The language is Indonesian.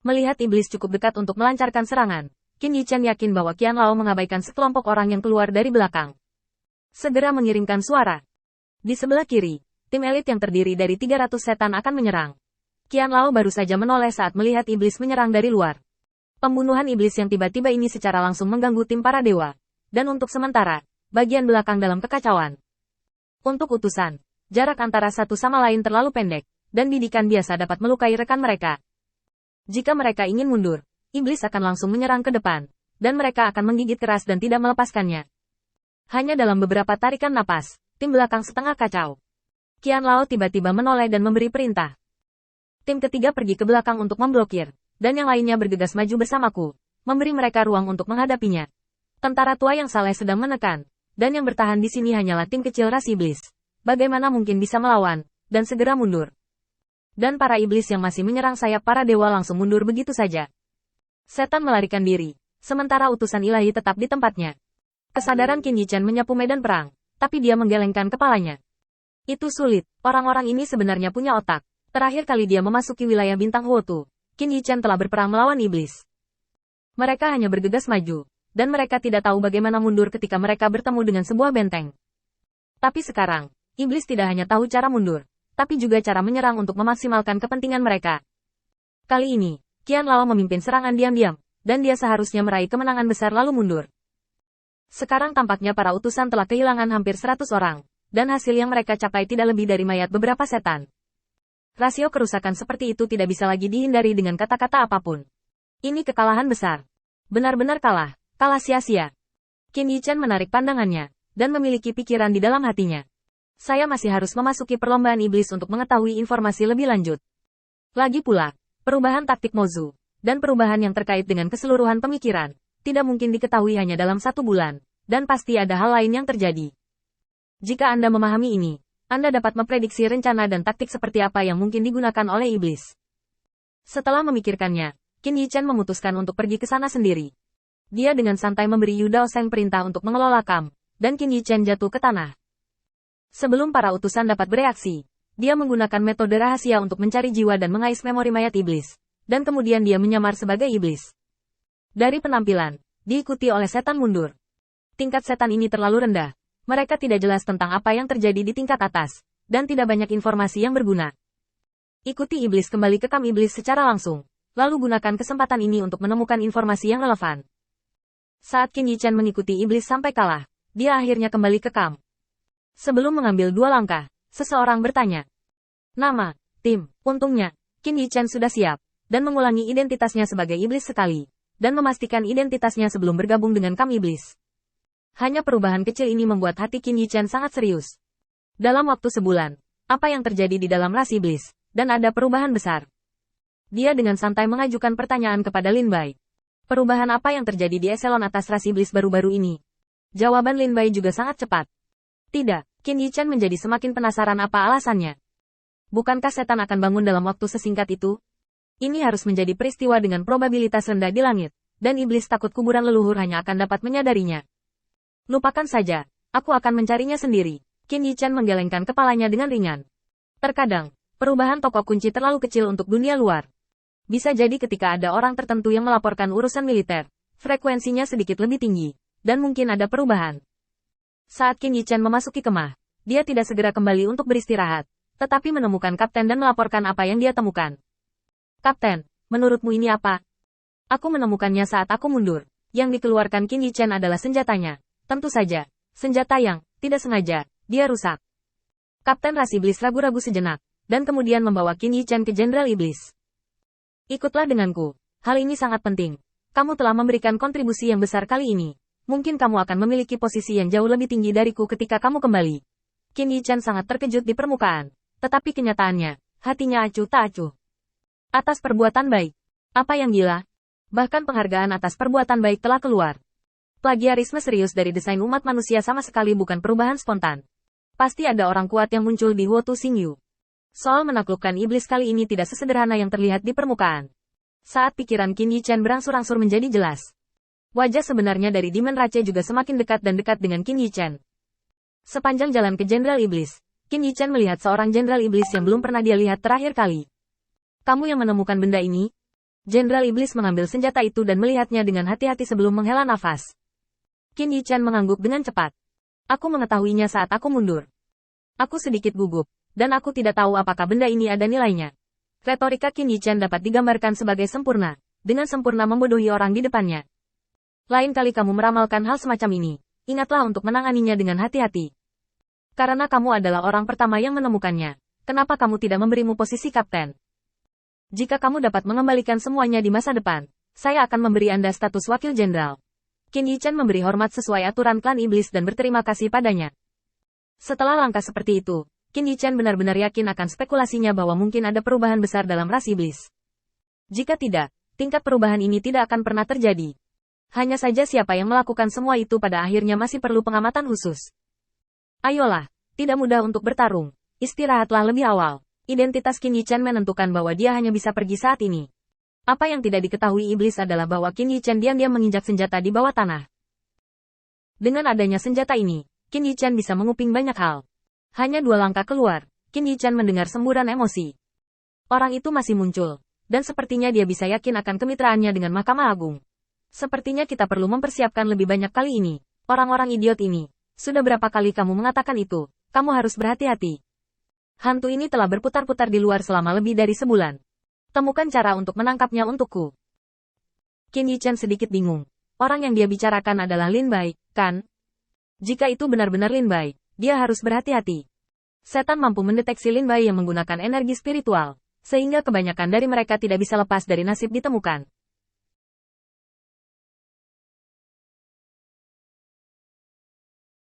Melihat iblis cukup dekat untuk melancarkan serangan, Qin Yichen yakin bahwa Qian Lao mengabaikan sekelompok orang yang keluar dari belakang. Segera mengirimkan suara. Di sebelah kiri, tim elit yang terdiri dari 300 setan akan menyerang. Qian Lao baru saja menoleh saat melihat iblis menyerang dari luar. Pembunuhan iblis yang tiba-tiba ini secara langsung mengganggu tim para dewa. Dan untuk sementara, bagian belakang dalam kekacauan. Untuk utusan, jarak antara satu sama lain terlalu pendek, dan bidikan biasa dapat melukai rekan mereka. Jika mereka ingin mundur, iblis akan langsung menyerang ke depan, dan mereka akan menggigit keras dan tidak melepaskannya. Hanya dalam beberapa tarikan napas, tim belakang setengah kacau. Qian Lao tiba-tiba menoleh dan memberi perintah. Tim ketiga pergi ke belakang untuk memblokir, dan yang lainnya bergegas maju bersamaku, memberi mereka ruang untuk menghadapinya. Tentara tua yang saleh sedang menekan, dan yang bertahan di sini hanyalah tim kecil ras iblis. Bagaimana mungkin bisa melawan, dan segera mundur. Dan para iblis yang masih menyerang sayap para dewa langsung mundur begitu saja. Setan melarikan diri, sementara utusan ilahi tetap di tempatnya. Kesadaran Qin Yichen menyapu medan perang, tapi dia menggelengkan kepalanya. Itu sulit, orang-orang ini sebenarnya punya otak. Terakhir kali dia memasuki wilayah bintang Huotu, Qin Yichen telah berperang melawan iblis. Mereka hanya bergegas maju, dan mereka tidak tahu bagaimana mundur ketika mereka bertemu dengan sebuah benteng. Tapi sekarang, iblis tidak hanya tahu cara mundur, tapi juga cara menyerang untuk memaksimalkan kepentingan mereka. Kali ini, Qian Lao memimpin serangan diam-diam, dan dia seharusnya meraih kemenangan besar lalu mundur. Sekarang tampaknya para utusan telah kehilangan hampir 100 orang, dan hasil yang mereka capai tidak lebih dari mayat beberapa setan. Rasio kerusakan seperti itu tidak bisa lagi dihindari dengan kata-kata apapun. Ini kekalahan besar. Benar-benar kalah sia-sia. Qin Yichen menarik pandangannya, dan memiliki pikiran di dalam hatinya. Saya masih harus memasuki perlombaan iblis untuk mengetahui informasi lebih lanjut. Lagi pula, perubahan taktik Mozu, dan perubahan yang terkait dengan keseluruhan pemikiran, tidak mungkin diketahui hanya dalam 1 bulan, dan pasti ada hal lain yang terjadi. Jika Anda memahami ini, Anda dapat memprediksi rencana dan taktik seperti apa yang mungkin digunakan oleh iblis. Setelah memikirkannya, Qin Yichen memutuskan untuk pergi ke sana sendiri. Dia dengan santai memberi Yu Daoseng perintah untuk mengelola kamp, dan Qin Yichen jatuh ke tanah. Sebelum para utusan dapat bereaksi, dia menggunakan metode rahasia untuk mencari jiwa dan mengais memori mayat iblis, dan kemudian dia menyamar sebagai iblis. Dari penampilan, diikuti oleh setan mundur. Tingkat setan ini terlalu rendah. Mereka tidak jelas tentang apa yang terjadi di tingkat atas, dan tidak banyak informasi yang berguna. Ikuti iblis kembali ke kamp iblis secara langsung, lalu gunakan kesempatan ini untuk menemukan informasi yang relevan. Saat Qin Yichen mengikuti iblis sampai kalah, dia akhirnya kembali ke kamp. Sebelum mengambil 2 langkah, seseorang bertanya. Nama, tim, untungnya, Qin Yichen sudah siap, dan mengulangi identitasnya sebagai iblis sekali, dan memastikan identitasnya sebelum bergabung dengan kamp iblis. Hanya perubahan kecil ini membuat hati Qin Yichen sangat serius. Dalam waktu sebulan, apa yang terjadi di dalam ras iblis, dan ada perubahan besar. Dia dengan santai mengajukan pertanyaan kepada Lin Bai. Perubahan apa yang terjadi di eselon atas ras iblis baru-baru ini? Jawaban Lin Bai juga sangat cepat. Tidak, Qin Yichen menjadi semakin penasaran apa alasannya. Bukankah setan akan bangun dalam waktu sesingkat itu? Ini harus menjadi peristiwa dengan probabilitas rendah di langit, dan iblis takut kuburan leluhur hanya akan dapat menyadarinya. Lupakan saja, aku akan mencarinya sendiri. Qin Yichen menggelengkan kepalanya dengan ringan. Terkadang, perubahan tokoh kunci terlalu kecil untuk dunia luar. Bisa jadi ketika ada orang tertentu yang melaporkan urusan militer, frekuensinya sedikit lebih tinggi, dan mungkin ada perubahan. Saat Qin Yichen memasuki kemah, dia tidak segera kembali untuk beristirahat, tetapi menemukan kapten dan melaporkan apa yang dia temukan. Kapten, menurutmu ini apa? Aku menemukannya saat aku mundur. Yang dikeluarkan Qin Yichen adalah senjatanya. Tentu saja, senjata yang, tidak sengaja, dia rusak. Kapten ras iblis ragu-ragu sejenak, dan kemudian membawa Qin Yichen ke Jenderal Iblis. Ikutlah denganku. Hal ini sangat penting. Kamu telah memberikan kontribusi yang besar kali ini. Mungkin kamu akan memiliki posisi yang jauh lebih tinggi dariku ketika kamu kembali. Qin Yichen sangat terkejut di permukaan. Tetapi kenyataannya, hatinya acuh tak acuh. Atas perbuatan baik. Apa yang gila? Bahkan penghargaan atas perbuatan baik telah keluar. Plagiarisme serius dari desain umat manusia sama sekali bukan perubahan spontan. Pasti ada orang kuat yang muncul di Huotu Xingyu. Soal menaklukkan iblis kali ini tidak sesederhana yang terlihat di permukaan. Saat pikiran Qin Yichen berangsur-angsur menjadi jelas. Wajah sebenarnya dari Demon Rache juga semakin dekat dan dekat dengan Qin Yichen. Sepanjang jalan ke Jenderal Iblis, Qin Yichen melihat seorang Jenderal Iblis yang belum pernah dia lihat terakhir kali. Kamu yang menemukan benda ini? Jenderal Iblis mengambil senjata itu dan melihatnya dengan hati-hati sebelum menghela nafas. Qin Yichan mengangguk dengan cepat. Aku mengetahuinya saat aku mundur. Aku sedikit gugup, dan aku tidak tahu apakah benda ini ada nilainya. Retorika Qin Yichan dapat digambarkan sebagai sempurna, dengan sempurna membodohi orang di depannya. Lain kali kamu meramalkan hal semacam ini, ingatlah untuk menanganinya dengan hati-hati. Karena kamu adalah orang pertama yang menemukannya, kenapa kamu tidak memberimu posisi kapten? Jika kamu dapat mengembalikan semuanya di masa depan, saya akan memberi Anda status wakil jenderal. Qin Yichan memberi hormat sesuai aturan klan iblis dan berterima kasih padanya. Setelah langkah seperti itu, Qin Yichan benar-benar yakin akan spekulasinya bahwa mungkin ada perubahan besar dalam ras iblis. Jika tidak, tingkat perubahan ini tidak akan pernah terjadi. Hanya saja siapa yang melakukan semua itu pada akhirnya masih perlu pengamatan khusus. Ayolah, tidak mudah untuk bertarung, istirahatlah lebih awal. Identitas Qin Yichan menentukan bahwa dia hanya bisa pergi saat ini. Apa yang tidak diketahui iblis adalah bahwa Qin Yichan diam-diam menginjak senjata di bawah tanah. Dengan adanya senjata ini, Qin Yichan bisa menguping banyak hal. Hanya 2 langkah keluar, Qin Yichan mendengar semburan emosi. Orang itu masih muncul, dan sepertinya dia bisa yakin akan kemitraannya dengan Mahkamah Agung. Sepertinya kita perlu mempersiapkan lebih banyak kali ini. Orang-orang idiot ini, sudah berapa kali kamu mengatakan itu, kamu harus berhati-hati. Hantu ini telah berputar-putar di luar selama lebih dari sebulan. Temukan cara untuk menangkapnya untukku. Qin Yichan sedikit bingung. Orang yang dia bicarakan adalah Lin Bai, kan? Jika itu benar-benar Lin Bai, dia harus berhati-hati. Setan mampu mendeteksi Lin Bai yang menggunakan energi spiritual, sehingga kebanyakan dari mereka tidak bisa lepas dari nasib ditemukan.